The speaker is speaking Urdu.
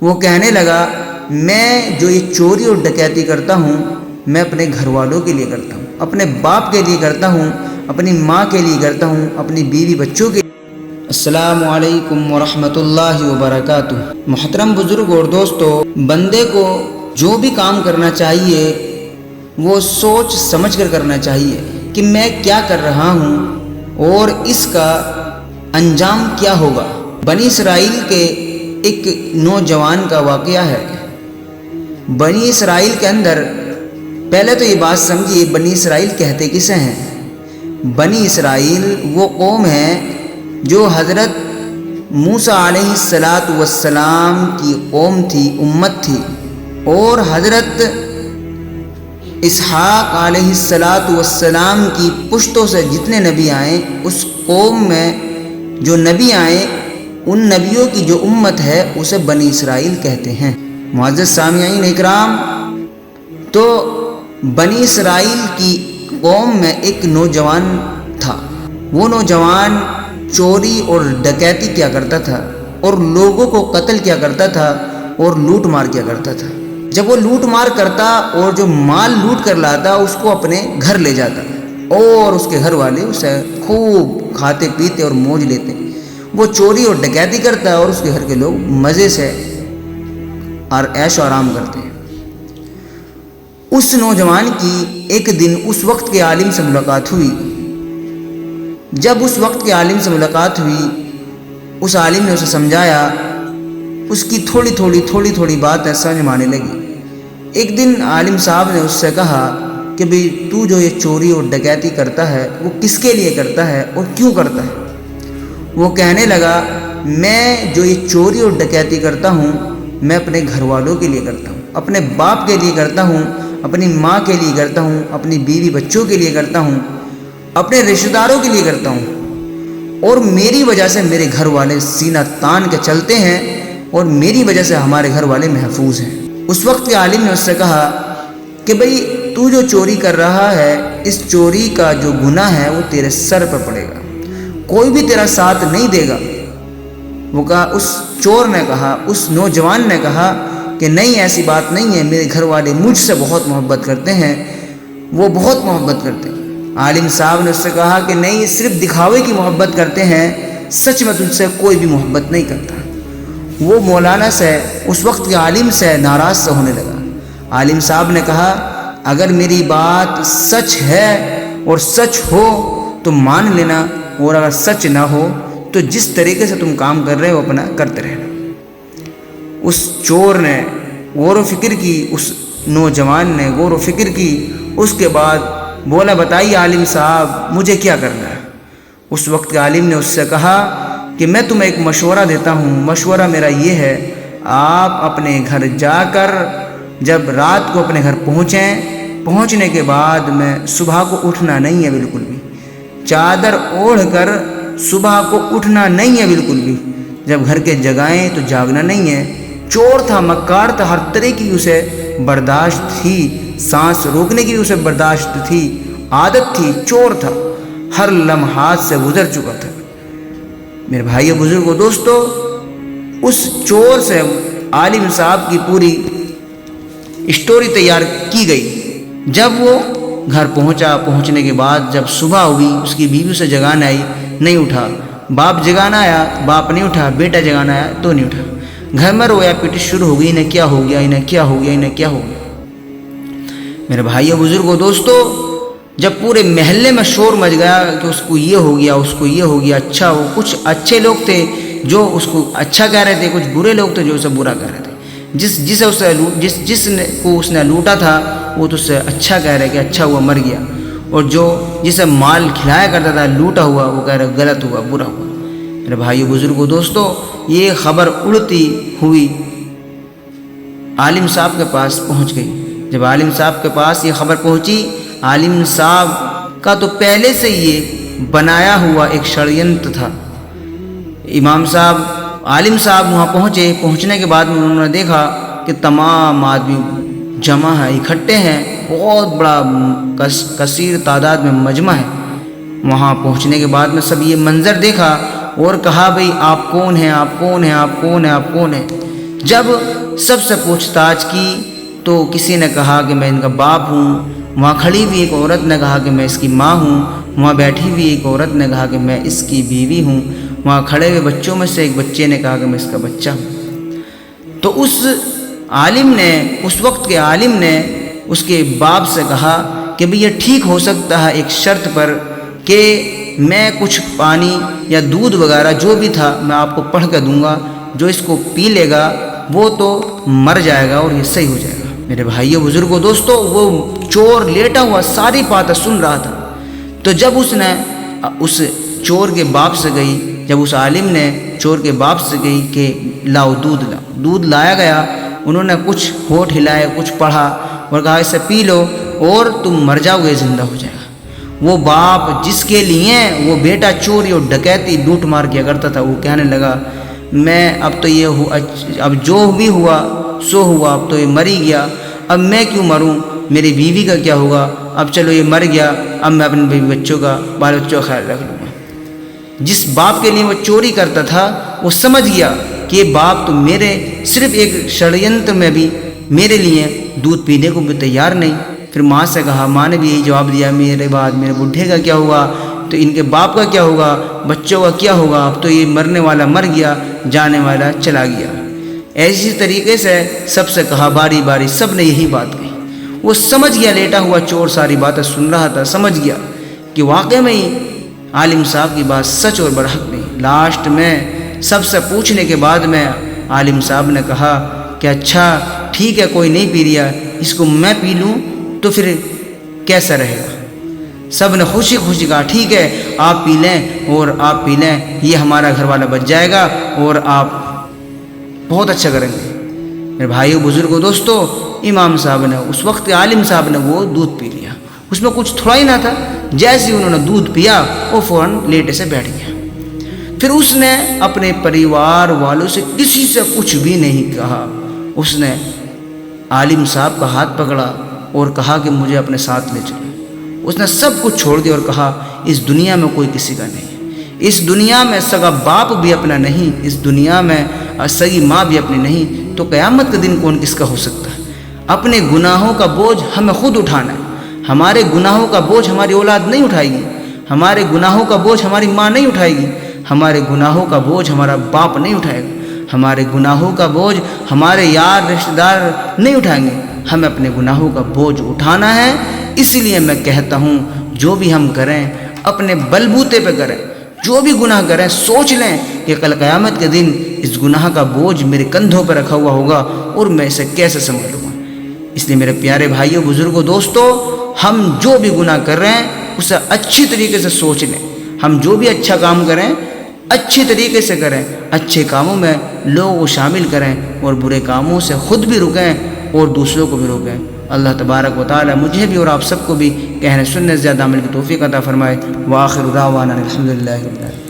وہ کہنے لگا میں جو یہ چوری اور ڈکیتی کرتا ہوں میں اپنے گھر والوں کے لیے کرتا ہوں، اپنے باپ کے لیے کرتا ہوں، اپنی ماں کے لیے کرتا ہوں، اپنی بیوی بچوں کے لیے۔ السلام علیکم ورحمۃ اللہ وبرکاتہ۔ محترم بزرگ اور دوستو، بندے کو جو بھی کام کرنا چاہیے وہ سوچ سمجھ کر کرنا چاہیے کہ میں کیا کر رہا ہوں اور اس کا انجام کیا ہوگا۔ بنی اسرائیل کے ایک نوجوان کا واقعہ ہے۔ بنی اسرائیل کے اندر پہلے تو یہ بات سمجھیے، بنی اسرائیل کہتے کسے ہیں؟ بنی اسرائیل وہ قوم ہے جو حضرت موسیٰ علیہ السلام کی قوم تھی، امت تھی، اور حضرت اسحاق علیہ السلام کی پشتوں سے جتنے نبی آئے اس قوم میں جو نبی آئے ان نبیوں کی جو امت ہے اسے بنی اسرائیل کہتے ہیں۔ معزز سامعین اکرام، تو بنی اسرائیل کی قوم میں ایک نوجوان تھا۔ وہ نوجوان چوری اور ڈکیتی کیا کرتا تھا اور لوگوں کو قتل کیا کرتا تھا اور لوٹ مار کیا کرتا تھا۔ جب وہ لوٹ مار کرتا اور جو مال لوٹ کر لاتا اس کو اپنے گھر لے جاتا اور اس کے گھر والے اسے خوب کھاتے پیتے اور موج لیتے۔ وہ چوری اور ڈکیتی کرتا اور اس کے گھر کے لوگ مزے سے اور عیش و آرام کرتے ہیں۔ اس نوجوان کی ایک دن اس وقت کے عالم سے ملاقات ہوئی۔ جب اس وقت کے عالم سے ملاقات ہوئی اس عالم نے اسے سمجھایا، اس کی تھوڑی تھوڑی بات سمجھ میں آنے لگی۔ ایک دن عالم صاحب نے اس سے کہا کہ بھئی تو جو یہ چوری اور ڈکیتی کرتا ہے وہ کس کے لیے کرتا ہے اور کیوں کرتا ہے؟ وہ کہنے لگا میں جو یہ چوری اور ڈکیتی کرتا ہوں میں اپنے گھر والوں کے لیے کرتا ہوں، اپنے باپ کے لیے کرتا ہوں، اپنی ماں کے لیے کرتا ہوں، اپنی بیوی بچوں کے لیے کرتا ہوں، اپنے رشتہ داروں کے لیے کرتا ہوں، اور میری وجہ سے میرے گھر والے سینہ تان کے چلتے ہیں اور میری وجہ سے ہمارے گھر والے محفوظ ہیں۔ اس وقت کے عالم نے اس سے کہا کہ بھئی تو جو چوری کر رہا ہے اس چوری کا جو گناہ ہے وہ تیرے سر پر پڑے گا، کوئی بھی تیرا ساتھ نہیں دے گا۔ وہ کہا، اس چور نے کہا، اس نوجوان نے کہا کہ نہیں ایسی بات نہیں ہے، میرے گھر والے مجھ سے بہت محبت کرتے ہیں، وہ بہت محبت کرتے ہیں۔ عالم صاحب نے اس سے کہا کہ نہیں، صرف دکھاوے کی محبت کرتے ہیں، سچ میں تجھ سے کوئی بھی محبت نہیں کرتا۔ وہ مولانا سے، اس وقت کے عالم سے ناراض سے ہونے لگا۔ عالم صاحب نے کہا اگر میری بات سچ ہے اور سچ ہو تو مان لینا، اور اگر سچ نہ ہو تو جس طریقے سے تم کام کر رہے ہو اپنا کرتے رہنا۔ اس چور نے غور و فکر کی، اس نوجوان نے غور و فکر کی، اس کے بعد بولا بتائیے عالم صاحب مجھے کیا کرنا ہے؟ اس وقت کے عالم نے اس سے کہا کہ میں تمہیں ایک مشورہ دیتا ہوں، مشورہ میرا یہ ہے آپ اپنے گھر جا کر جب رات کو اپنے گھر پہنچنے کے بعد میں صبح کو اٹھنا نہیں ہے بالکل بھی، چادر اوڑھ کر صبح کو اٹھنا نہیں ہے بالکل بھی، جب گھر کے جگائیں تو جاگنا نہیں ہے۔ چور تھا، مکار تھا، ہر طرح کی اسے برداشت تھی، سانس روکنے کی اسے برداشت تھی، عادت تھی، چور تھا، ہر لمحات سے گزر چکا تھا۔ میرے بھائیو بزرگوں دوستو، اس چور سے عالم صاحب کی پوری اسٹوری تیار کی گئی۔ جب وہ گھر پہنچنے کے بعد جب صبح ہوئی اس کی بیوی سے جگانا آئی، نہیں اٹھا، باپ جگانا آیا، باپ نہیں اٹھا، بیٹا جگانا آیا تو نہیں اٹھا، گھر میں رویا پیٹی شروع ہو گئی، انہیں کیا ہو گیا، انہیں کیا ہو گیا، انہیں کیا ہو گیا۔ میرے بھائیو بزرگوں دوستو، جب پورے محلے میں شور مچ گیا کہ اس کو یہ ہو گیا، اس کو یہ ہو گیا، اچھا وہ کچھ اچھے لوگ تھے جو اس کو اچھا کہہ رہے تھے، کچھ برے لوگ تھے جو اسے برا کہہ رہے تھے، جس کو اس نے لوٹا تھا وہ تو اس سے اچھا کہہ رہے کہ اچھا ہوا مر گیا، اور جو جسے مال کھلایا کرتا تھا لوٹا ہوا وہ کہہ رہے غلط ہوا، برا ہوا۔ میرے بھائیو بزرگوں دوستو، یہ خبر اڑتی ہوئی عالم صاحب کے پاس پہنچ گئی۔ جب عالم صاحب کے پاس یہ خبر پہنچی، عالم صاحب کا تو پہلے سے یہ بنایا ہوا ایک شڑینتر تھا۔ عالم صاحب وہاں پہنچنے کے بعد انہوں نے دیکھا کہ تمام آدمی جمع ہے، اکٹھے ہیں، بہت بڑا کثیر تعداد میں مجمع ہے۔ وہاں پہنچنے کے بعد میں سب یہ منظر دیکھا اور کہا بھئی آپ کون ہیں، آپ کون ہیں، آپ کون ہیں، آپ کون ہیں۔ جب سب سے پوچھ تاچھ کی تو کسی نے کہا کہ میں ان کا باپ ہوں، وہاں کھڑی ہوئی ایک عورت نے کہا کہ میں اس کی ماں ہوں، وہاں بیٹھی ہوئی ایک عورت نے کہا کہ میں اس کی بیوی ہوں، وہاں کھڑے ہوئے بچوں میں سے ایک بچے نے کہا کہ میں اس کا بچہ ہوں۔ تو اس عالم نے، اس وقت کے عالم نے اس کے باپ سے کہا کہ بھئی یہ ٹھیک ہو سکتا ہے ایک شرط پر کہ میں کچھ پانی یا دودھ وغیرہ جو بھی تھا میں آپ کو پڑھ کے دوں گا، جو اس کو پی لے گا وہ تو مر جائے گا اور یہ صحیح ہو جائے گا۔ میرے بھائیو بزرگوں دوستو، وہ چور لیٹا ہوا ساری باتیں سن رہا تھا۔ تو جب اس نے اس چور کے باپ سے گئی، جب اس عالم نے چور کے باپ سے گئی کہ لاؤ دودھ لاؤ، دودھ لایا گیا، انہوں نے کچھ ہونٹ ہلائے، کچھ پڑھا اور کہا اسے پی لو اور تم مر جاؤ گے، زندہ ہو جائے گا۔ وہ باپ جس کے لیے وہ بیٹا چوری اور ڈکیتی لوٹ مار کیا کرتا تھا، وہ کہنے لگا میں اب تو یہ اب جو بھی ہوا سو ہوا، اب تو یہ مر ہی گیا، اب میں کیوں مروں، میری بیوی کا کیا ہوگا، اب چلو یہ مر گیا، اب میں اپنے بیوی بچوں کا، بال بچوں کا خیال رکھ لوں گا۔ جس باپ کے لیے وہ چوری کرتا تھا وہ سمجھ گیا کہ یہ باپ تو میرے صرف ایک ષڑینتر میں بھی میرے لیے دودھ پینے کو بھی تیار نہیں۔ پھر ماں سے کہا، ماں نے بھی یہی جواب دیا، میرے بعد میرے بڈھے کا کیا ہوا، تو ان کے باپ کا کیا ہوگا، بچوں کا کیا ہوگا، اب تو یہ مرنے والا مر گیا، جانے والا چلا گیا۔ ایسی طریقے سے سب سے کہا باری باری، سب نے یہی بات کہی۔ وہ سمجھ گیا، لیٹا ہوا چور ساری باتیں سن رہا تھا، سمجھ گیا کہ واقعی میں ہی عالم صاحب کی بات سچ اور برحق نہیں۔ لاسٹ میں سب سے پوچھنے کے بعد میں عالم صاحب نے کہا کہ اچھا ٹھیک ہے، کوئی نہیں پی رہا، اس کو میں پی لوں تو پھر کیسا رہے گا۔ سب نے خوشی خوشی کہا ٹھیک ہے آپ پی لیں، اور آپ پی لیں، یہ ہمارا گھر والا بچ جائے گا اور آپ بہت اچھا کریں گے۔ میرے بھائیو بزرگوں دوستو، امام صاحب نے اس وقت عالم صاحب نے وہ دودھ پی لیا، اس میں کچھ تھوڑا ہی نہ تھا۔ جیسے انہوں نے دودھ پیا وہ فوراً لیٹے سے بیٹھ گیا۔ پھر اس نے اپنے پریوار والوں سے کسی سے کچھ بھی نہیں کہا، اس نے عالم صاحب کا ہاتھ پکڑا اور کہا کہ مجھے اپنے ساتھ لے چلو۔ اس نے سب کچھ چھوڑ دیا اور کہا اس دنیا میں کوئی کسی کا نہیں، اس دنیا میں سگا باپ بھی اپنا نہیں، اس دنیا میں سگی ماں بھی اپنی نہیں، تو قیامت کا دن کون کس کا ہو سکتا ہے۔ اپنے گناہوں کا بوجھ ہمیں خود اٹھانا ہے۔ ہمارے گناہوں کا بوجھ ہماری اولاد نہیں اٹھائے گی، ہمارے گناہوں کا بوجھ ہماری ماں نہیں اٹھائے گی، ہمارے گناہوں کا بوجھ ہمارا باپ نہیں اٹھائے گا، ہمارے گناہوں کا بوجھ ہمارے یار رشتہ دار نہیں اٹھائیں گے۔ ہمیں اپنے گناہوں کا بوجھ اٹھانا ہے۔ اس لیے میں کہتا ہوں جو بھی ہم کریں اپنے بلبوتے پہ کریں، جو بھی گناہ کریں سوچ لیں کہ کل قیامت کے دن اس گناہ کا بوجھ میرے کندھوں پہ رکھا ہوا ہوگا اور میں اسے کیسے سنبھالوں گا۔ اس لیے میرے پیارے بھائیوں بزرگوں دوستو، ہم جو بھی گناہ کر رہے ہیں اسے اچھی طریقے سے سوچ لیں۔ ہم جو بھی اچھا کام کریں اچھی طریقے سے کریں، اچھے کاموں میں لوگوں کو شامل کریں اور برے کاموں سے خود بھی رکیں اور دوسروں کو بھی روکیں۔ اللہ تبارک و تعالی مجھے بھی اور آپ سب کو بھی کہنے سننے سے زیادہ عمل کی توفیق عطا فرمائے۔ وآخر دعوانا الحمدللہ رب العالمین۔